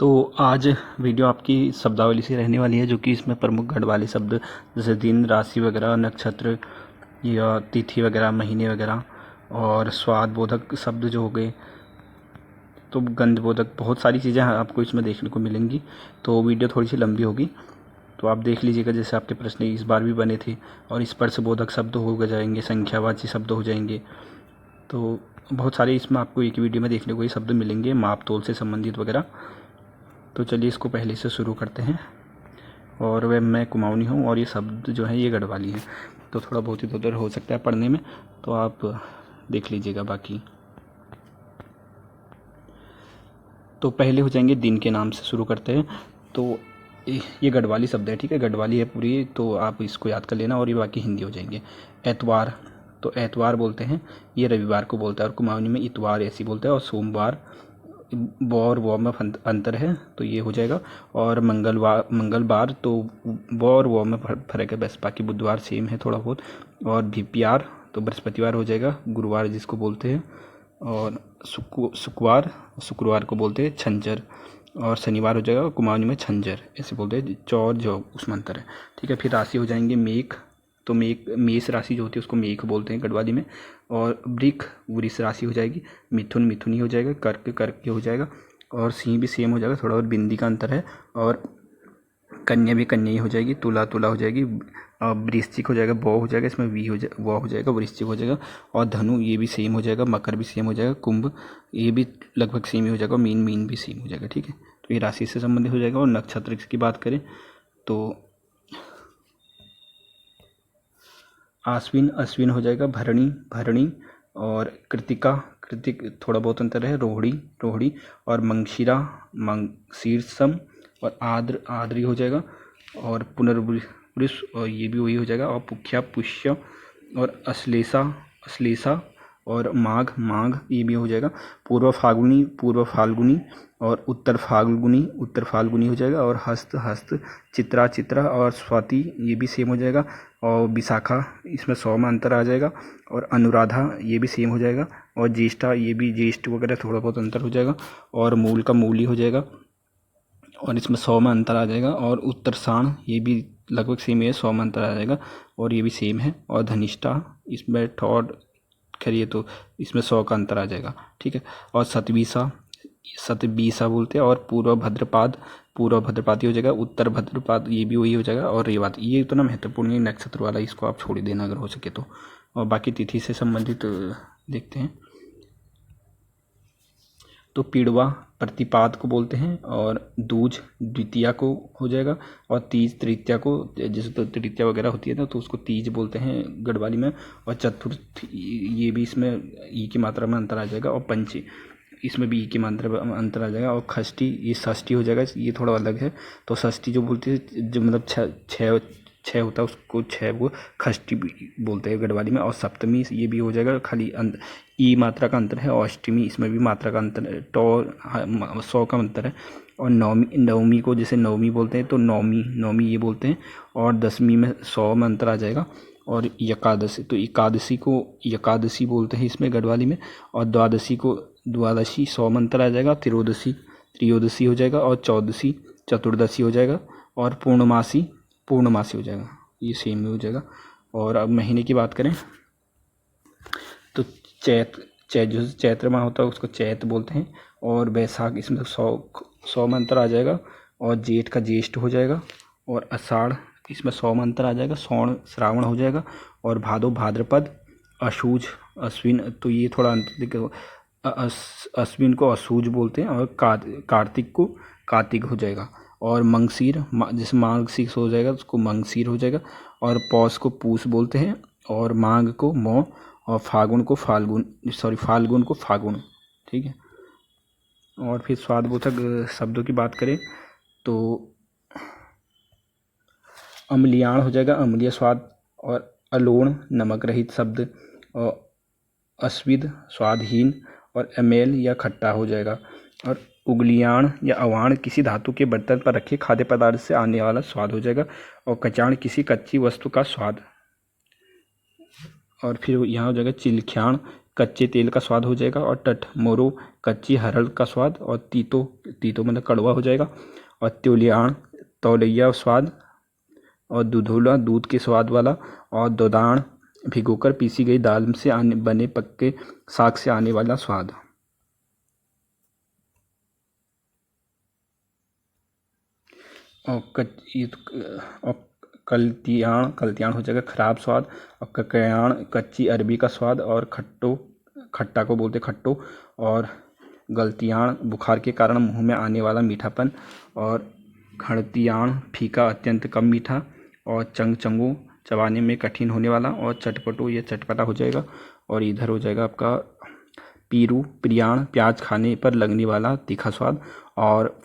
तो आज वीडियो आपकी शब्दावली से रहने वाली है, जो कि इसमें प्रमुख गढ़वाली शब्द जैसे दिन, राशि वगैरह, नक्षत्र या तिथि वगैरह, महीने वगैरह, और स्वाद बोधक शब्द जो हो गए, तो गंध बोधक, बहुत सारी चीज़ें आपको इसमें देखने को मिलेंगी। तो वीडियो थोड़ी सी लंबी होगी, तो आप देख लीजिएगा। जैसे आपके प्रश्न इस बार भी बने थे, और स्पर्श बोधक शब्द हो जाएंगे, संख्यावाची शब्द हो जाएंगे। तो बहुत सारे इसमें आपको एक वीडियो में देखने को ये शब्द मिलेंगे, माप तोल से संबंधित वगैरह। तो चलिए इसको पहले से शुरू करते हैं। और वह मैं कुमाऊनी हूँ, और ये शब्द जो है ये गढ़वाली है, तो थोड़ा बहुत इधर उधर हो सकता है पढ़ने में, तो आप देख लीजिएगा बाकी। तो पहले हो जाएंगे दिन के नाम से शुरू करते हैं। तो ये गढ़वाली शब्द है, ठीक है, गढ़वाली है पूरी, तो आप इसको याद कर लेना, और ये बाकी हिंदी हो जाएंगे। एतवार, तो एतवार बोलते हैं, ये रविवार को बोलता है, और कुमाऊनी में इतवार ऐसी बोलते हैं। और सोमवार, ब और व में अंतर है, तो ये हो जाएगा। और मंगलवार, तो ब और व में फर्क है बस, बाकी बुधवार सेम है थोड़ा बहुत। और भिपियार, तो बृहस्पतिवार हो जाएगा, गुरुवार जिसको बोलते हैं। और शुक्रवार को बोलते हैं छंजर, और शनिवार हो जाएगा कुमाऊनी में छंजर ऐसे बोलते हैं। चौर जो उसमें अंतर है, ठीक है। फिर राशि हो जाएंगे मेघ, तो मेष राशि जो होती है उसको मेघ बोलते हैं गढ़वाली में। और वृष राशि हो जाएगी। मिथुन ही हो जाएगा। कर्क हो जाएगा। और सिंह भी सेम हो जाएगा, थोड़ा और बिंदी का अंतर है। और कन्या भी कन्या ही हो जाएगी। तुला हो जाएगी। वृश्चिक हो जाएगा, बौ हो जाएगा, इसमें वो हो जाएगा, वृश्चिक हो जाएगा। और धनु ये भी सेम हो जाएगा। मकर भी सेम हो जाएगा। कुंभ ये भी लगभग सेम ही हो जाएगा। मीन भी सेम हो जाएगा, ठीक है। तो ये राशि से संबंधित हो जाएगा। और नक्षत्र की बात करें तो अश्विन हो जाएगा। भरणी और कृतिक थोड़ा बहुत अंतर है। रोहिणी और मंगशीरसम और आद्री हो जाएगा। और पुनर्वसु और ये भी वही हो जाएगा। और पुख्या पुष्य और अश्लेषा और माघ ये भी हो जाएगा। पूर्व फाल्गुनी और उत्तर फाल्गुनी हो जाएगा। और हस्त चित्रा और स्वाति ये भी सेम हो जाएगा। और विशाखा इसमें 100 में अंतर आ जाएगा। और अनुराधा ये भी सेम हो जाएगा। और ज्येष्ठा ये भी ज्येष्ठ वगैरह थोड़ा बहुत अंतर हो जाएगा। और मूल का मूली हो जाएगा, और इसमें 100 में अंतर आ जाएगा। और उत्तरसाण ये भी लगभग सेम है, 100 में अंतर आ जाएगा, और ये भी सेम है। और धनिष्ठा इसमें ठोड करिए तो इसमें 100 का अंतर आ जाएगा, ठीक है। और सतबीसा बोलते हैं। और पूर्व भद्रपाद ही हो जाएगा। उत्तर भद्रपाद ये भी वही हो जाएगा। और रेवात ये इतना महत्वपूर्ण है नक्षत्र वाला, इसको आप छोड़ देना अगर हो सके तो। और बाकी तिथि से संबंधित देखते हैं। तो पीड़वा प्रतिपाद को बोलते हैं। और दूज द्वितीया को हो जाएगा। और तीज तृतीया को, जैसे तो तृतीया वगैरह होती है ना, तो उसको तीज बोलते हैं गढ़वाली में। और चतुर्थ ये भी इसमें ई की मात्रा में अंतर आ जाएगा। और पंच इसमें भी ई की मात्रा में अंतर आ जाएगा। और खष्टी ये षष्ठी हो जाएगा, ये थोड़ा अलग है। तो षष्ठी जो बोलते हैं, जो मतलब छः होता है, उसको छः वो खष्टी बोलते हैं गढ़वाली में। और सप्तमी ये भी हो जाएगा, खाली ई मात्रा का अंतर है। और अष्टमी इसमें भी मात्रा का अंतर है, 100 का अंतर है। और नवमी को जैसे नवमी बोलते हैं, तो नौमी ये बोलते हैं। और दसवीं में 100 में अंतर आ जाएगा। और एकादशी, तो एकादशी को एकादशी बोलते हैं इसमें गढ़वाली में। और द्वादशी को द्वादशी 100 में अंतर आ जाएगा। त्रयोदशी हो जाएगा। और चतुर्दशी हो जाएगा। और पूर्णमासी हो जाएगा, ये सेम में हो जाएगा। और अब महीने की बात करें तो जो चैत्र माह होता है उसको चैत बोलते हैं। और बैसाख इसमें 100 में अंतर आ जाएगा। और जेठ का ज्येष्ठ हो जाएगा। और आषाढ़ इसमें 100 में अंतर आ जाएगा। श्रावण हो जाएगा। और भाद्रपद, अश्विन, तो ये थोड़ा अंतर, अश्विन को अशूज बोलते हैं। और कार्तिक को कार्तिक हो जाएगा। और मंगशीर जैसे मार्गशीर हो जाएगा, उसको मंगशीर हो जाएगा। और पौष को पूष बोलते हैं। और माघ को मौ। और फाल्गुन को फाल्गुन, ठीक है। और फिर स्वादबोधक शब्दों की बात करें तो अम्लियाण हो जाएगा, अम्लीय स्वाद। और अलोण नमक रहित शब्द। और अस्विद स्वादहीन। और अमेल या खट्टा हो जाएगा। और उगलियाण या अवाण किसी धातु के बर्तन पर रखे खाद्य पदार्थ से आने वाला स्वाद हो जाएगा। और कचाण किसी कच्ची वस्तु का स्वाद। और फिर यहाँ हो जाएगा चिलख्याण, कच्चे तेल का स्वाद हो जाएगा। और टट मोरो कच्ची हरड़ का स्वाद। और तीतो तीतो मतलब कड़वा हो जाएगा। और त्योलियाण तौलैया स्वाद। और दूधोला दूध के स्वाद वाला। और दोदाण भिगोकर पीसी गई दाल से बने पक्के साग से आने वाला स्वाद। और कल्तियाण कल्तियाण हो जाएगा खराब स्वाद। और ककयाण कच्ची अरबी का स्वाद। और खट्टा को बोलते खट्टो। और गलतियाण बुखार के कारण मुंह में आने वाला मीठापन। और खड़तियाण फीका अत्यंत कम मीठा। और चंगचंगो चबाने में कठिन होने वाला। और चटपटो ये चटपटा हो जाएगा। और इधर हो जाएगा आपका पीरू प्रियाण प्याज खाने पर लगने वाला तीखा स्वाद। और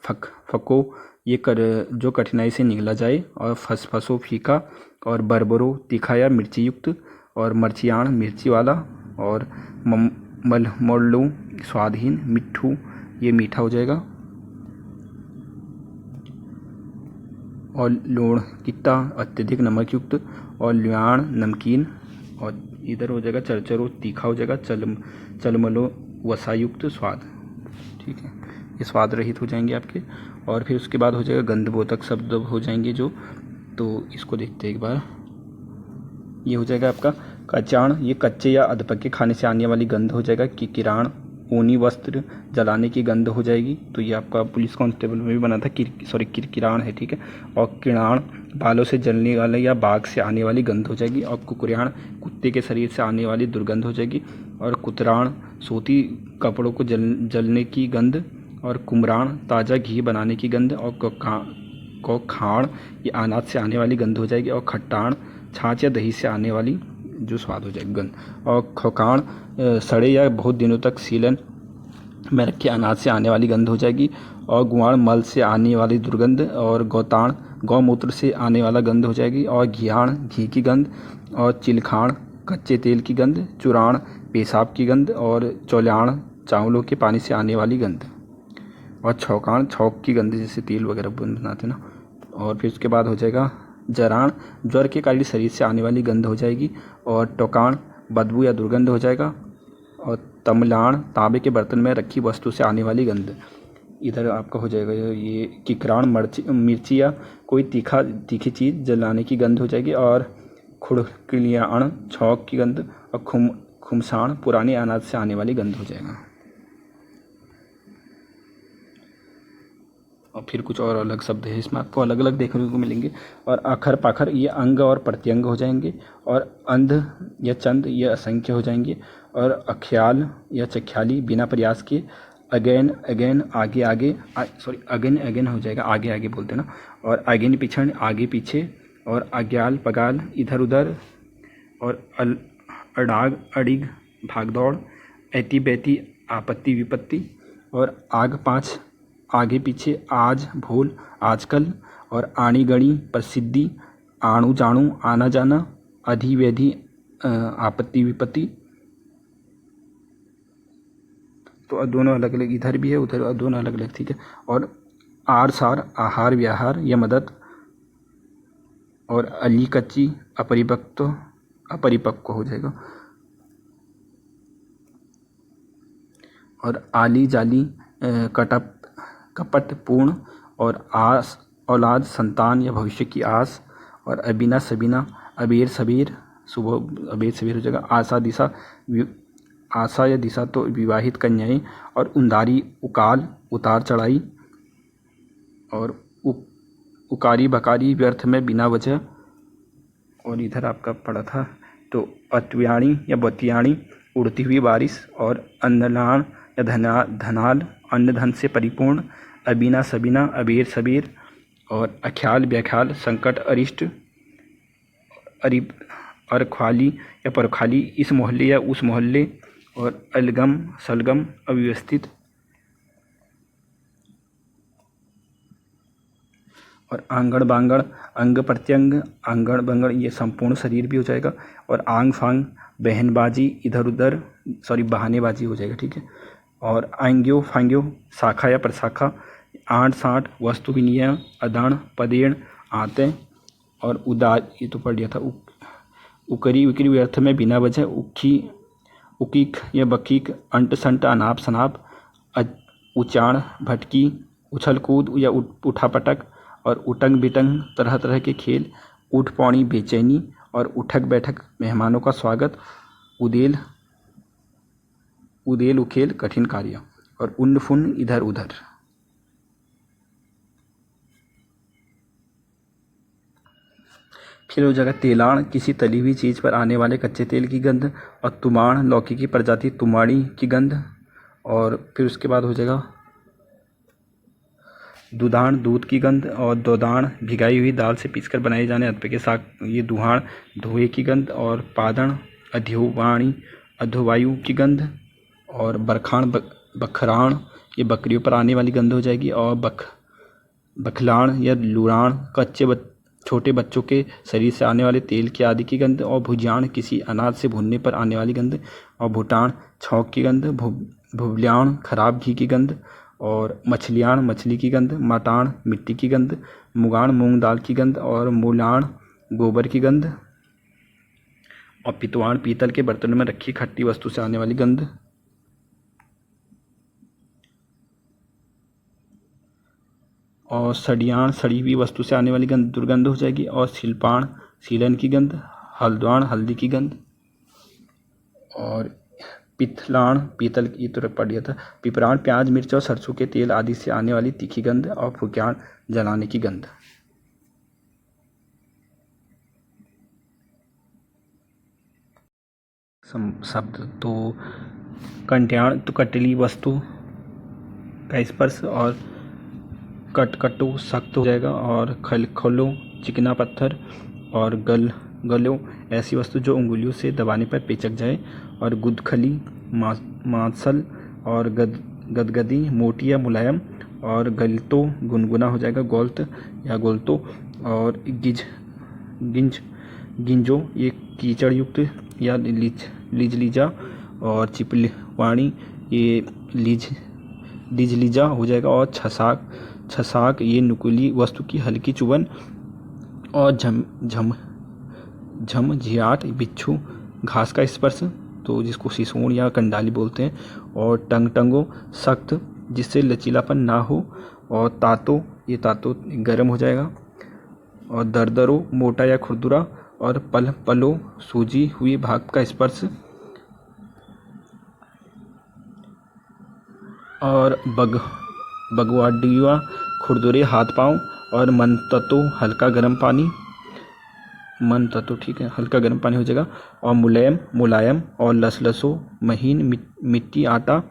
फको ये जो कठिनाई से निगला जाए। और फसफसो फीका। और बरबरो तीखा या मिर्ची युक्त। और मर्चियाण मिर्ची वाला। और मलमोल्लू स्वादहीन। मिट्ठू ये मीठा हो जाएगा। और लोण कित्ता अत्यधिक नमक युक्त। और ल्याण नमकीन। और इधर हो जाएगा चरचरो तीखा हो जाएगा। चलमलो वसायुक्त स्वाद। ठीक है, ये स्वाद रहित हो जाएंगे आपके। और फिर उसके बाद हो जाएगा गंधबोधक शब्द हो जाएंगे जो, तो इसको देखते हैं एक बार। ये हो जाएगा आपका कचाण, ये कच्चे या अधपके खाने से आने वाली गंध हो जाएगा। किराण ऊनी वस्त्र जलाने की गंध हो जाएगी। तो ये आपका पुलिस कांस्टेबल में भी बना था किरकिराण है। ठीक है। और किणाण बालों से जलने वाले या बाघ से आने वाली गंध हो जाएगी। और कुकुरियाण कुत्ते के शरीर से आने वाली दुर्गंध हो जाएगी। और कुतराण सूती कपड़ों को जलने की गंध। और कुमराण ताज़ा घी बनाने की गंध। और कोखाण ये अनाज से आने वाली गंध हो जाएगी। और खट्टाण छाछ या दही से आने वाली जो स्वाद हो जाएगी गंध। और खोकाण सड़े या बहुत दिनों तक सीलन में रखे अनाज से आने वाली गंध हो जाएगी। और गुआण मल से आने वाली दुर्गंध। और गौताण गौमूत्र से आने वाला गंध हो जाएगी। और घियाण घी की गंध। और चिलखाण कच्चे तेल की गंध। चुराण पेशाब की गंध। और चौल्याण चावलों के पानी से आने वाली गंध। और छौकाण छौक की गंध, जैसे तेल वगैरह बनाते ना। और फिर उसके बाद हो जाएगा जराण ज्वर के कारण शरीर से आने वाली गंध हो जाएगी। और टोकाण बदबू या दुर्गंध हो जाएगा। और तमलाण तांबे के बर्तन में रखी वस्तु से आने वाली गंध। इधर आपका हो जाएगा ये किकराण मिर्ची या कोई तीखी चीज़ जलाने की गंध हो जाएगी। और खुड़किलियाण छौक की गंध। और खुमसाण पुराने अनाज से आने वाली गंध हो जाएगा। और फिर कुछ और अलग शब्द है इसमें आपको अलग अलग देखने को मिलेंगे। और आखर पाखर ये अंग और प्रत्यंग हो जाएंगे। और अंध या चंद ये असंख्य हो जाएंगे। और अख्याल या चख्याली बिना प्रयास के। अगेन अगेन आगे आगे अगेन अगेन हो जाएगा, आगे आगे बोलते ना। और आगेन पिछड़ आगे पीछे। और अग्याल पगाल इधर उधर। और अडाग अडिग भागदौड़। ऐती बैती आपत्ति विपत्ति। और आग पाँच आगे पीछे। आज भोल आजकल। और आणी गणी प्रसिद्धि। आणु जाणु आना जाना। अधिवेधि आपत्ति विपत्ति। तो दोनों अलग अलग इधर भी है उधर दोनों अलग अलग। ठीक है। और आर सार आहार व्याहार या मदद। और अली कच्ची अपरिपक्व हो जाएगा। और आली जाली कपटपूर्ण। और आस औलाद संतान या भविष्य की आस। और अबीना सबीना अबेर सबेर सुबह अबेर सबेर हो जाएगा। आशा या दिशा तो विवाहित कन्याएं। और उंदारी उकाल उतार चढ़ाई। और उकारी बकारी व्यर्थ में बिना वजह। और इधर आपका पड़ा था तो अत्व्याणी या बतियाणी उड़ती हुई बारिश। और अन्नलाण या धनाल अन्न धन से परिपूर्ण। अबीना सबीना अबेर सबेर। और अख्याल व्याख्याल संकट अरिष्ट अरख्वाली या परखाली इस मोहल्ले या उस मोहल्ले। और अलगम सलगम अव्यवस्थित। और आंगण बांगड़ अंग प्रत्यंग आंगण बांगड़ ये संपूर्ण शरीर भी हो जाएगा। और आंग फांग बहनबाजी इधर उधर बहानेबाजी हो जाएगा। ठीक है। और आंग्यो फांग्यो शाखा या प्रशाखा। आंट साँट वस्तु विनिमय अदान पदेण आते। और उदार ये तो पढ़ लिया था। उकरी उकरी व्यर्थ में बिना वजह। उखी उकीक या बकीक, अंट संट, अनाप शनाप, उचाण, भटकी, उछल कूद या उठापटक, और उटंग बिटंग तरह तरह के खेल, ऊठ पौड़ी बेचैनी, और उठक बैठक मेहमानों का स्वागत, उदेल उखेल कठिन कार्य, और उन्न फुन्न इधर उधर। फिर हो जाएगा तेलाण, किसी तली हुई चीज़ पर आने वाले कच्चे तेल की गंध, और तुमाण, लौकी की प्रजाति तुमाड़ी की गंध, और फिर उसके बाद हो जाएगा दुधाण, दूध की गंध, और दोदाण, भिगाई हुई दाल से पीसकर बनाए जाने अदरक के साग, ये दुहाण, धुएं की गंध, और पादण, अध्योवाणी, अधोवायु की गंध, और बरखाण, बखराण, ये बकरियों पर आने वाली गंध हो जाएगी, और बखलाण या लुड़ाण, छोटे बच्चों के शरीर से आने वाले तेल के आदि की गंध, और भुजाण, किसी अनाज से भुनने पर आने वाली गंध, और भुटाण, छौंक की गंध, भुवल्याण, खराब घी की गंध, और मछलियाण, मछली की गंध, मटाण, मिट्टी की गंध, मुगाण, मूंग दाल की गंध, और मूलाण, गोबर की गंध, और पितवाण, पीतल के बर्तन में रखी खट्टी वस्तु से आने वाली गंध, और सड़ियाण, सड़ी हुई वस्तु से आने वाली गंध दुर्गंध हो जाएगी, और शिल्पाण, सीलन की गंध, हल्द्वाण, हल्दी की गंध, और पिथलाण, पीतल, ये तो पढ़ लिया था। पिपराण, प्याज मिर्च और सरसों के तेल आदि से आने वाली तीखी गंध, और फुक्याण, जलाने की गंध। शब्द तो कंट्याण, तो कटली वस्तु का स्पर्श, और कटकटो, सख्त हो जाएगा, और खलो, चिकना पत्थर, और गलो, ऐसी वस्तु जो उंगलियों से दबाने पर पेचक जाए, और गुदखली, मांसल, और गदगदी, मोटी या मुलायम, और गलतो, गुनगुना हो जाएगा, गोल्त या गोलतो, और गिंजो, ये कीचड़ युक्त या लीजलीजा, और चिपलवाणी, ये लीजलीजा हो जाएगा, और छसाक, ये नुकीली वस्तु की हल्की चुभन, और झियाट, बिच्छू, घास का स्पर्श, तो जिसको सिसोण या कंडाली बोलते हैं, और टंगो, सख्त, जिससे लचीलापन ना हो, और तातो, ये तातो गर्म हो जाएगा, और दरदरो, मोटा या खुरदुरा, और पलो, सूजी हुई भाग का स्पर्श, और बगवाडिया, खुरदुरे हाथ पाँव, और मनततो, हल्का गर्म पानी, मनततो ठीक है, हल्का गर्म पानी हो जाएगा, और मुलायम, और लसलसो, महीन, मिट्टी, आटा,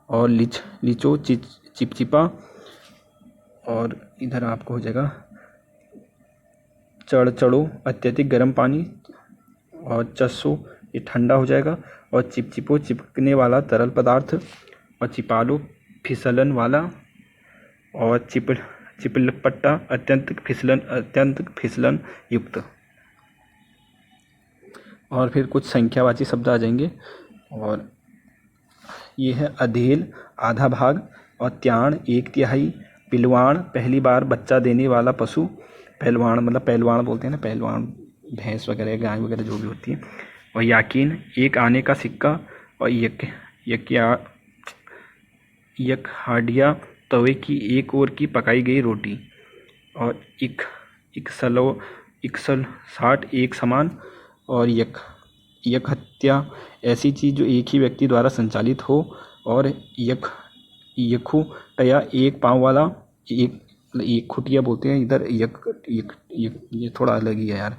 और लिचो, चिपचिपा, और इधर आपको हो जाएगा चढ़ो, अत्यधिक गर्म पानी, और चस्सो, ये ठंडा हो जाएगा, और चिपचिपो, चिपकने वाला तरल पदार्थ, और चिपालो, फिसलन वाला, और चिपलपट्टा, अत्यंत फिसलन युक्त। और फिर कुछ संख्यावाची शब्द आ जाएंगे, और ये है अधेल, आधा भाग, और त्याण, एक तिहाई, पिलवाण, पहली बार बच्चा देने वाला पशु, पहलवान मतलब पहलवान बोलते हैं ना, पहलवान भैंस वगैरह, गाय वगैरह जो भी होती है, और याकीन, एक आने का सिक्का, और यकहाडिया, तवे की एक ओर की पकाई गई रोटी, और इकसल 60, एक समान, और यक हत्या, ऐसी चीज़ जो एक ही व्यक्ति द्वारा संचालित हो, और यखु टया, एक पाँव वाला, एक खुटिया बोलते हैं इधर, ये थोड़ा अलग ही है यार।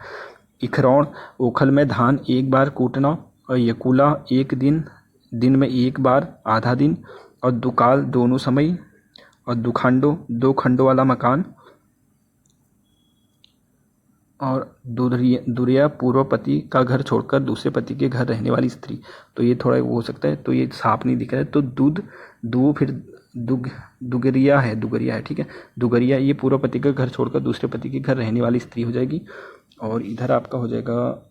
इखरौण, ओखल में धान एक बार कूटना, और यकुला, एक दिन में एक बार, आधा दिन, और दुकाल, दोनों समय, और दुखांडो, 2 खंडों वाला मकान, और दुरिया, पूर्व पति का घर छोड़कर दूसरे पति के घर रहने वाली स्त्री, तो ये थोड़ा वो हो सकता है, तो ये साफ नहीं दिख रहा है, तो फिर दुगरिया है, ठीक है, दुगरिया, ये पूर्व पति का घर छोड़कर दूसरे पति के घर रहने वाली स्त्री हो जाएगी। और इधर आपका हो जाएगा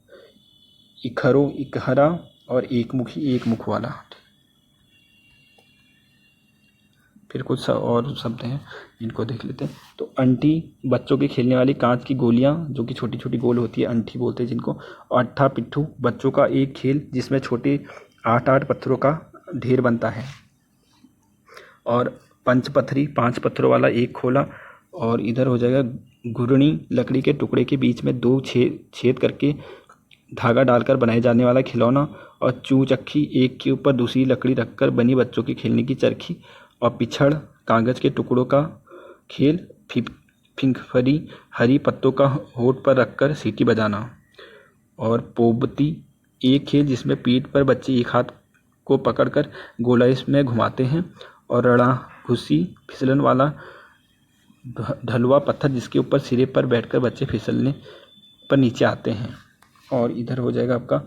इखरो, इकहरा, और एक मुख वाला। फिर कुछ और शब्द हैं, इनको देख लेते हैं। तो अंटी, बच्चों के खेलने वाली कांच की गोलियां जो कि छोटी छोटी गोल होती है, अंठी बोलते हैं जिनको। और अट्ठा पिट्ठू, बच्चों का एक खेल जिसमें छोटे 8 पत्थरों का ढेर बनता है। और पंचपथरी 5 पत्थरों वाला एक खोला। और इधर हो जाएगा घुरणी, लकड़ी के टुकड़े के बीच में 2 छेद करके धागा डालकर बनाए जाने वाला खिलौना। और चूचक्की, एक के ऊपर दूसरी लकड़ी रखकर बनी बच्चों के खेलने की चरखी। और पिछड़, कागज के टुकड़ों का खेल। फिंगफरी, हरी पत्तों का होठ पर रखकर सीटी बजाना। और पोबती, एक खेल जिसमें पीठ पर बच्चे एक हाथ को पकड़कर गोला में घुमाते हैं। और रड़ा घुसी, फिसलन वाला ढलुआ पत्थर जिसके ऊपर सिरे पर बैठकर बच्चे फिसलने पर नीचे आते हैं। और इधर हो जाएगा आपका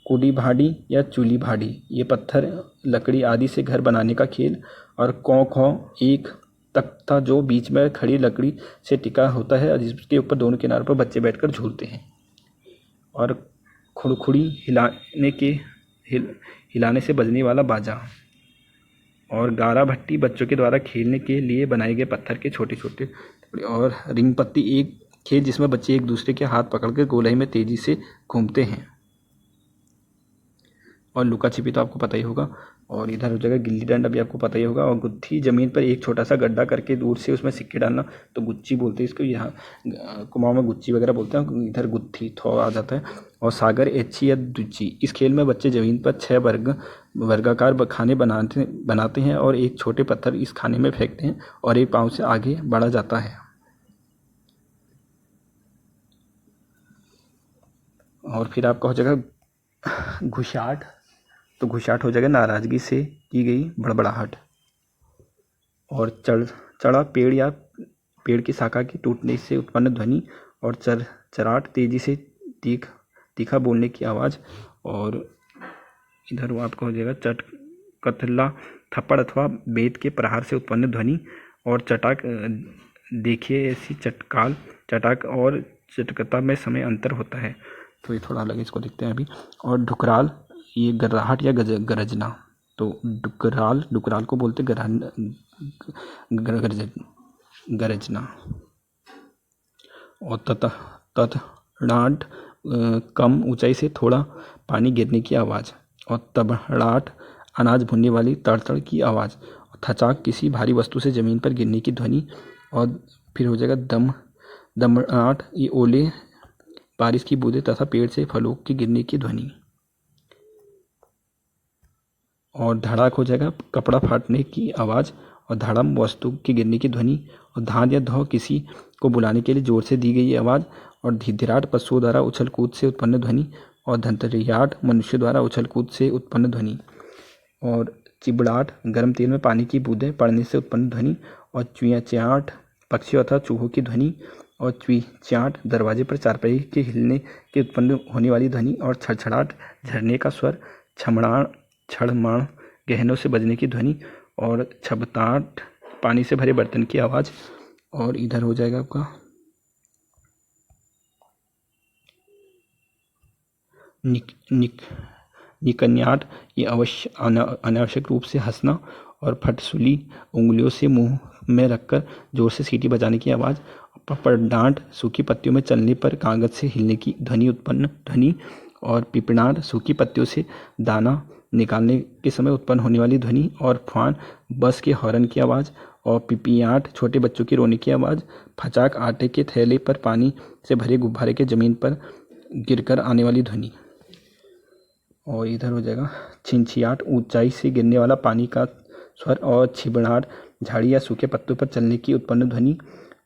कुडी भाड़ी या चूली भाड़ी, ये पत्थर, लकड़ी आदि से घर बनाने का खेल। और कौ खौ, एक तख्ता जो बीच में खड़ी लकड़ी से टिका होता है, जिसके ऊपर दोनों किनारों पर बच्चे बैठकर झूलते हैं। और खुड़खुड़ी, हिलाने से बजने वाला बाजा। और गारा भट्टी, बच्चों के द्वारा खेलने के लिए बनाए गए पत्थर के छोटे छोटे टुकड़े। और रिंग पत्ती, एक खेल जिसमें बच्चे एक दूसरे के हाथ पकड़कर गोलाई में तेजी से घूमते हैं। और लुका छिपी तो आपको पता ही होगा। और इधर हो जाएगा गिल्ली डंडा, भी आपको पता ही होगा। और गुत्थी, ज़मीन पर एक छोटा सा गड्ढा करके दूर से उसमें सिक्के डालना, तो गुच्ची बोलते हैं इसको, यहाँ कुमाऊं में गुच्ची वगैरह बोलते हैं, इधर गुत्थी थो आ जाता है। और सागर, एच्छी या दुच्ची, इस खेल में बच्चे ज़मीन पर 6 वर्गाकार खाने बनाते हैं और एक छोटे पत्थर इस खाने में फेंकते हैं और एक पाँव से आगे बढ़ा जाता है। और फिर आपका हो जाएगा घुसाट, तो घुसाट हो जाएगा नाराज़गी से की गई बड़बड़ाहट। और चढ़ा, पेड़ या पेड़ की शाखा के टूटने से उत्पन्न ध्वनि। और चराट, तेजी से तीखा बोलने की आवाज़। और इधर वो आपका हो जाएगा कतला, थप्पड़ अथवा बेत के प्रहार से उत्पन्न ध्वनि। और चटाक, देखिए ऐसी चटाक और चटकता में समय अंतर होता है, तो ये थोड़ा अलग है, इसको देखते हैं अभी। और ढुकराल, ये गर्राहट या गरजना, तो डुकराल को बोलते गरजना। और ततड़ाट, कम ऊंचाई से थोड़ा पानी गिरने की आवाज़। और तबड़ाट, अनाज भुनने वाली तड़तड़ की आवाज़। और थचाक, किसी भारी वस्तु से ज़मीन पर गिरने की ध्वनि। और फिर हो जाएगा दमड़ाट, ये ओले, बारिश की बूंदें तथा पेड़ से फलों के गिरने की ध्वनि। और धड़ाक हो जाएगा कपड़ा फाटने की आवाज़। और धड़म, वस्तु के गिरने की ध्वनि। और धान या धौ, किसी को बुलाने के लिए जोर से दी गई आवाज़। और धिधराट, पशुओं द्वारा उछल कूद से उत्पन्न ध्वनि। और धंतरियाट, मनुष्य द्वारा उछल कूद से उत्पन्न ध्वनि। और चिबड़ाट, गर्म तेल में पानी की बूंदें पड़ने से उत्पन्न ध्वनि। और चुयाचाट, पक्षियों अथवा चूहों की ध्वनि। और चुईचाट, दरवाजे पर चारपाई के हिलने के उत्पन्न होने वाली ध्वनि। और छड़छड़ाट, झरने का स्वर। छड़माण, गहनों से बजने की ध्वनि। और छबताट, पानी से भरे बर्तन की आवाज़। और इधर हो जाएगा आपका निकन्याट, ये अनावश्यक रूप से हंसना। और फटसुली, उंगलियों से मुंह में रखकर जोर से सीटी बजाने की आवाज़। पपड़ांट, सूखी पत्तियों में चलने पर कागज से हिलने की ध्वनि। और पिपणाट, सूखी पत्तियों से दाना निकालने के समय उत्पन्न होने वाली ध्वनि। और फान, बस के हॉर्न की आवाज़। और पिपियाट, छोटे बच्चों की रोने की आवाज़। फचाक, आटे के थैले पर पानी से भरे गुब्बारे के ज़मीन पर गिरकर आने वाली ध्वनि। और इधर हो जाएगा छिंछियाट, ऊंचाई से गिरने वाला पानी का स्वर। और छिबड़ाट, झाड़ी या सूखे पत्तों पर चलने की उत्पन्न ध्वनि।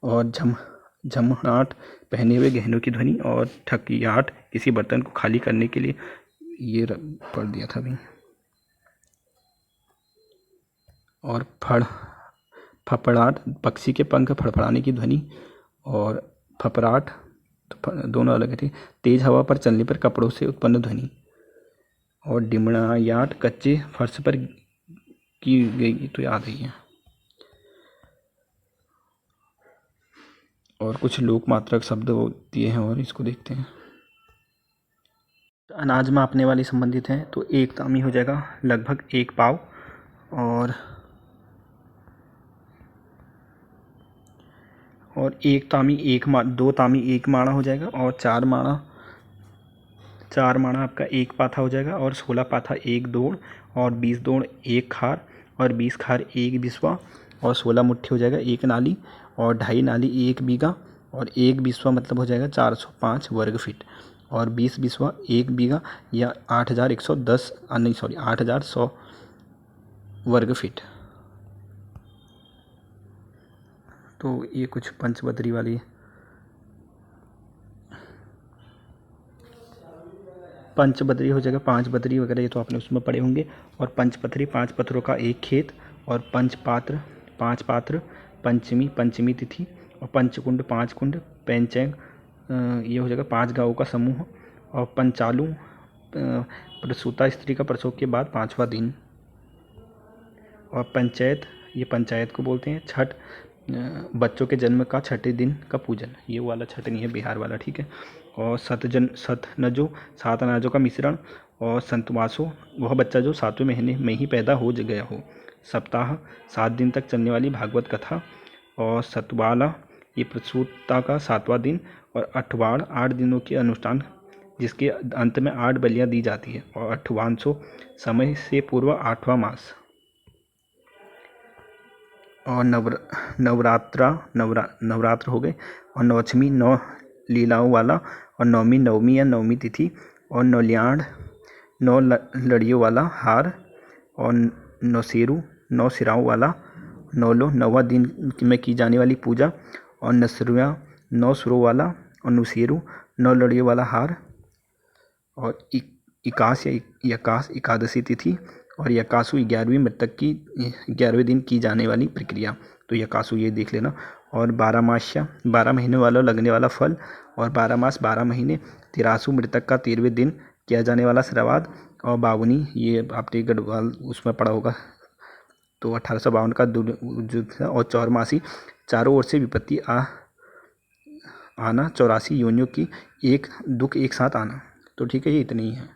और झमझमाट, पहने हुए गहनों की ध्वनि। और ठकियाट, किसी बर्तन को खाली करने के लिए, ये पढ़ दिया था अभी। और फपड़ाट, पक्षी के पंख फड़फड़ाने की ध्वनि। और फपराट, दोनों अलग थे, तेज हवा पर चलने पर कपड़ों से उत्पन्न ध्वनि। और डिमणायाट, कच्चे फर्श पर की गई, तो याद ही है। और कुछ लोक मात्रक शब्द दिए हैं, और इसको देखते हैं। अनाज मापने वाली संबंधित हैं, तो एक तामी हो जाएगा लगभग 1 पाव। और 1 तामी 2 तामी 1 माणा हो जाएगा। और 4 4 माणा आपका 1 पाथा हो जाएगा, और 16 पाथा 1 दौड़, और 20 दौड़ 1 खार, और 20 खार 1 बिस्वा, और 16 मुट्ठी हो जाएगा 1 नाली, और 2.5 नाली 1 बीघा, और 1 बिस्वा मतलब हो जाएगा 405 वर्ग फीट, और 20 बिस्वा 1 बीघा या 8110 नहीं सॉरी 8100 वर्ग फीट। तो ये कुछ पंचपत्री वाली पंचपत्री हो जाएगा, 5 पत्री वगैरह ये तो आपने उसमें पढ़े होंगे। और पंचपत्री 5 पत्रों का एक खेत, और पंचपात्र 5 पात्र, पंचमी पंचमी तिथि, और पंचकुंड 5 कुंड, पैंचैंग ये हो जाएगा 5 गाँवों का समूह, और पंचालु प्रसूता स्त्री का प्रसव के बाद 5वां दिन, और पंचायत ये पंचायत को बोलते हैं। छठ बच्चों के जन्म का छठे दिन का पूजन, ये वाला छठ नहीं है बिहार वाला, ठीक है। और सतनजो 7 अनाजों का मिश्रण, और संतवासो वह बच्चा जो 7वें महीने में ही पैदा हो गया हो। सप्ताह 7 दिन तक चलने वाली भागवत कथा, और सतवाला ये प्रसूता का 7वां दिन, और अठवाड़ 8 दिनों के अनुष्ठान जिसके अंत में 8 बलियाँ दी जाती है, और अठवांशो समय से पूर्व 8वां मास, और नवरात्र हो गए, और नवमी 9 लीलाओं वाला, और नवमी नवमी या नवमी तिथि, और नौलियाण 9 लड़ियों वाला हार, और नौसेरू 9 सिराओं वाला, नौलो 9वां दिन में की जाने वाली पूजा, और नसरुआ 9 सुरों वाला, और नुसेरू 9 लड़ियों वाला हार, और इकास या यकास एकादशी तिथि, और यकासु 11वीं मृतक की 11वें दिन की जाने वाली प्रक्रिया, तो यकासु ये देख लेना। और 12 मास्या 12 महीने वाला लगने वाला फल, और 12 मास 12 महीने, 13सु मृतक का 13वें दिन किया जाने वाला श्राद्ध, और बावनी ये आपने गढ़वाल उसमें पढ़ा होगा, तो 1852 का युद्ध, और चौरमासी चारों ओर से विपत्ति आना, 84 योनियों की एक दुख एक साथ आना। तो ठीक है, ये इतने ही है।